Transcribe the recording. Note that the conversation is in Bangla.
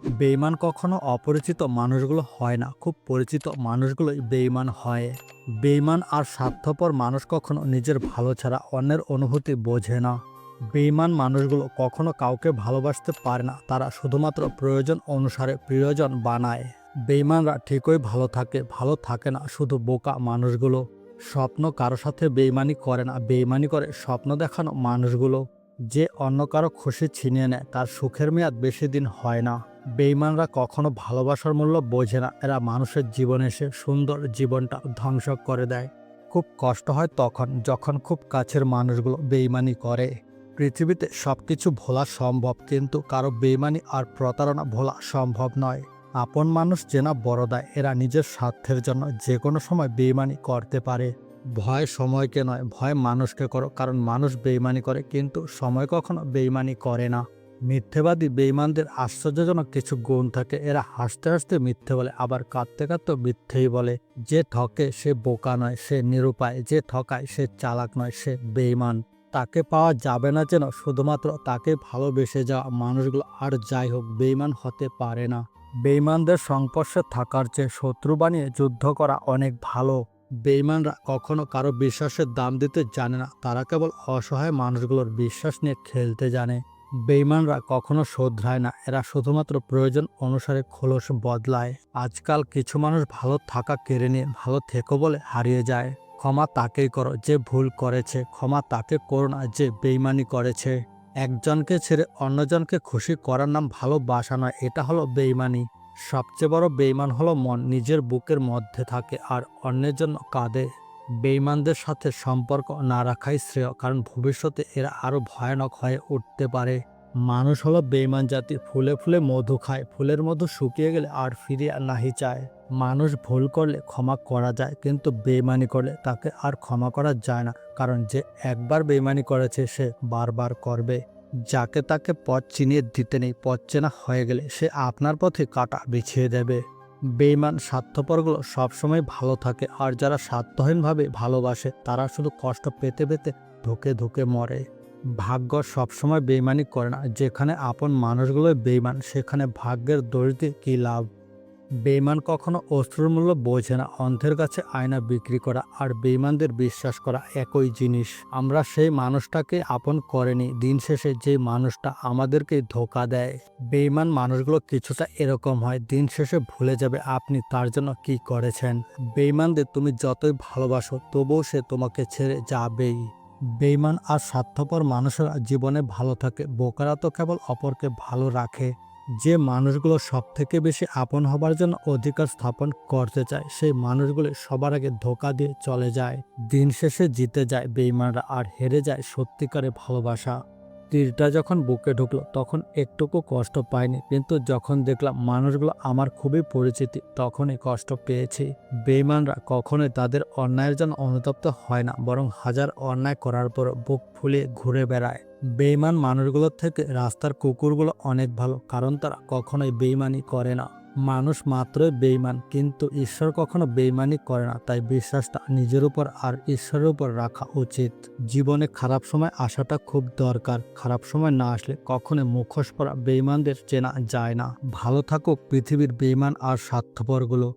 বেঈমান কখনো অপরিচিত মানুষগুলো হয় না, খুব পরিচিত মানুষগুলোই বেঈমান হয়। বেঈমান আর স্বার্থপর মানুষ কখনো নিজের ভালো ছাড়া অন্যের অনুভূতি বোঝে না। বেঈমান মানুষগুলো কখনো কাউকে ভালোবাসতে পারে না, তারা শুধুমাত্র প্রয়োজন অনুসারে প্রিয়জন বানায়। বেঈমানরা ঠিকই ভালো থাকে না শুধু বোকা মানুষগুলো। স্বপ্ন কারো সাথে বেঈমানি করে না, বেঈমানি করে স্বপ্ন দেখানো মানুষগুলো। যে অন্য কারো খুশি ছিনিয়ে নেয় তার সুখের মেয়াদ বেশি দিন হয় না। বেঈমানরা কখনো ভালোবাসার মূল্য বোঝে না, এরা মানুষের জীবনে এসে সুন্দর জীবনটা ধ্বংস করে দেয়। খুব কষ্ট হয় তখন যখন খুব কাছের মানুষগুলো বেঈমানি করে। পৃথিবীতে সবকিছু ভোলা সম্ভব, কিন্তু কারো বেঈমানি আর প্রতারণা ভোলা সম্ভব নয়। আপন মানুষ চেনা বড় দায়, এরা নিজের স্বার্থের জন্য যে কোনো সময় বেঈমানি করতে পারে। ভয় সময়কে নয়, ভয় মানুষকে করো, কারণ মানুষ বেঈমানি করে কিন্তু সময় কখনো বেঈমানি করে না। মিথ্যেবাদী বেঈমানদের আশ্চর্যজনক কিছু গুণ থাকে, এরা হাসতে হাসতে মিথ্যে বলে, আবার কাঁদতে কাঁদতে মিথ্যেই বলে। যে ঠকে সে বোকা নয়, সে নিরুপায়। যে ঠকায় সে চালাক নয়, সে বেঈমান। তাকে পাওয়া যাবে না যেন শুধুমাত্র তাকে ভালোবেসে যাওয়া মানুষগুলো আর যাই হোক বেঈমান হতে পারে না। বেঈমানদের সংস্পর্শে থাকার চেয়ে শত্রু বানিয়ে যুদ্ধ করা অনেক ভালো। বেঈমানরা কখনো কারো বিশ্বাসের দাম দিতে জানে না, তারা কেবল অসহায় মানুষগুলোর বিশ্বাস নিয়ে খেলতে জানে। বেঈমানরা কখনো শোধরায় না, এরা শুধুমাত্র প্রয়োজন অনুসারে খোলস বদলায়। আজকাল কিছু মানুষ ভালো থাকা কেড়ে নিয়ে ভালো থেকো বলে হারিয়ে যায়। ক্ষমা তাকেই করো যে ভুল করেছে, ক্ষমা তাকে করো না যে বেঈমানি করেছে। একজনকে ছেড়ে অন্যজনকে খুশি করার নাম ভালোবাসা নয়, এটা হলো বেঈমানি। সবচেয়ে বড় বেঈমান হলো মন নিজের বুকের মধ্যে থাকে আর অন্যের জন্য কাঁদে। বেঈমানদের সাথে সম্পর্ক না রাখাই শ্রেয়, কারণ ভবিষ্যতে এরা আরো ভয়ানক হয়ে উঠতে পারে। মানুষ হলো বেঈমান জাতি, ফুলে ফুলে মধু খায়, ফুলের মধু শুকিয়ে গেলে আর ফিরিয়ে নাহি চায়। মানুষ ভুল করলে ক্ষমা করা যায়, কিন্তু বেঈমানি করলে তাকে আর ক্ষমা করা যায় না, কারণ যে একবার বেঈমানি করেছে সে বারবার করবে। যাকে তাকে পথ চিনিয়ে দিতে নেই, পথ চেনা হয়ে গেলে সে আপনার পথে কাঁটা বিছিয়ে দেবে। বেঈমান স্বার্থপরগুলো সবসময় ভালো থাকে, আর যারা স্বার্থহীনভাবে ভালোবাসে তারা শুধু কষ্ট পেতে পেতে ধুকে ধুকে মরে। ভাগ্য সবসময় বেঈমানি করে না, যেখানে আপন মানুষগুলোই বেঈমান সেখানে ভাগ্যের দোষ দিয়ে কী লাভ। বেঈমান কখনো অশ্রুর মূল্য বোঝে না, অন্ধের কাছে আয়না বিক্রি করা আর বেঈমানদের বিশ্বাস করা একই জিনিস। আমরা সেই মানুষটাকে আপন করেনি, দিন শেষে যে মানুষটা আমাদেরকে ধোঁকা দেয়। বেঈমান মানুষগুলো কিছুটা এরকম হয়, দিন শেষে ভুলে যাবে আপনি তার জন্য কি করেছেন। বেঈমানদের তুমি যতই ভালোবাসো তবুও সে তোমাকে ছেড়ে যাবেই। বেঈমান আর স্বার্থপর মানুষেরা জীবনে ভালো থাকে, বোকারা তো কেবল অপরকে ভালো রাখে। যে মানুষগুলো সব থেকে বেশি আপন হবার জন্য অধিকার স্থাপন করতে চায় সেই মানুষগুলো সবার আগে ধোঁকা দিয়ে চলে যায়। দিন শেষে জিতে যায় বেঈমানরা আর হেরে যায় সত্যিকারে ভালোবাসা। তীরটা যখন বুকে ঢুকলো তখন একটুকু কষ্ট পাইনি, কিন্তু যখন দেখলাম মানুষগুলো আমার খুবই পরিচিতি তখনই কষ্ট পেয়েছি। বেঈমানরা কখনোই তাদের অন্যায়ের জন্য অনুতপ্ত হয় না, বরং হাজার অন্যায় করার পর বুক ফুলিয়ে ঘুরে বেড়ায়। বেঈমান মানুষগুলোর থেকে রাস্তার কুকুরগুলো অনেক ভালো, কারণ তারা কখনোই বেঈমানি করে না। মানুষ মাত্রই বেঈমান, কিন্তু ঈশ্বর কখনো বেঈমানি করে না, তাই বিশ্বাসটা নিজের উপর আর ঈশ্বরের উপর রাখা উচিত। জীবনে খারাপ সময় আসাটা খুব দরকার, খারাপ সময় না আসলে কখনো মুখোশ পরা বেঈমানদের চেনা যায় না। ভালো থাকুক পৃথিবীর বেঈমান আর স্বার্থপরগুলো।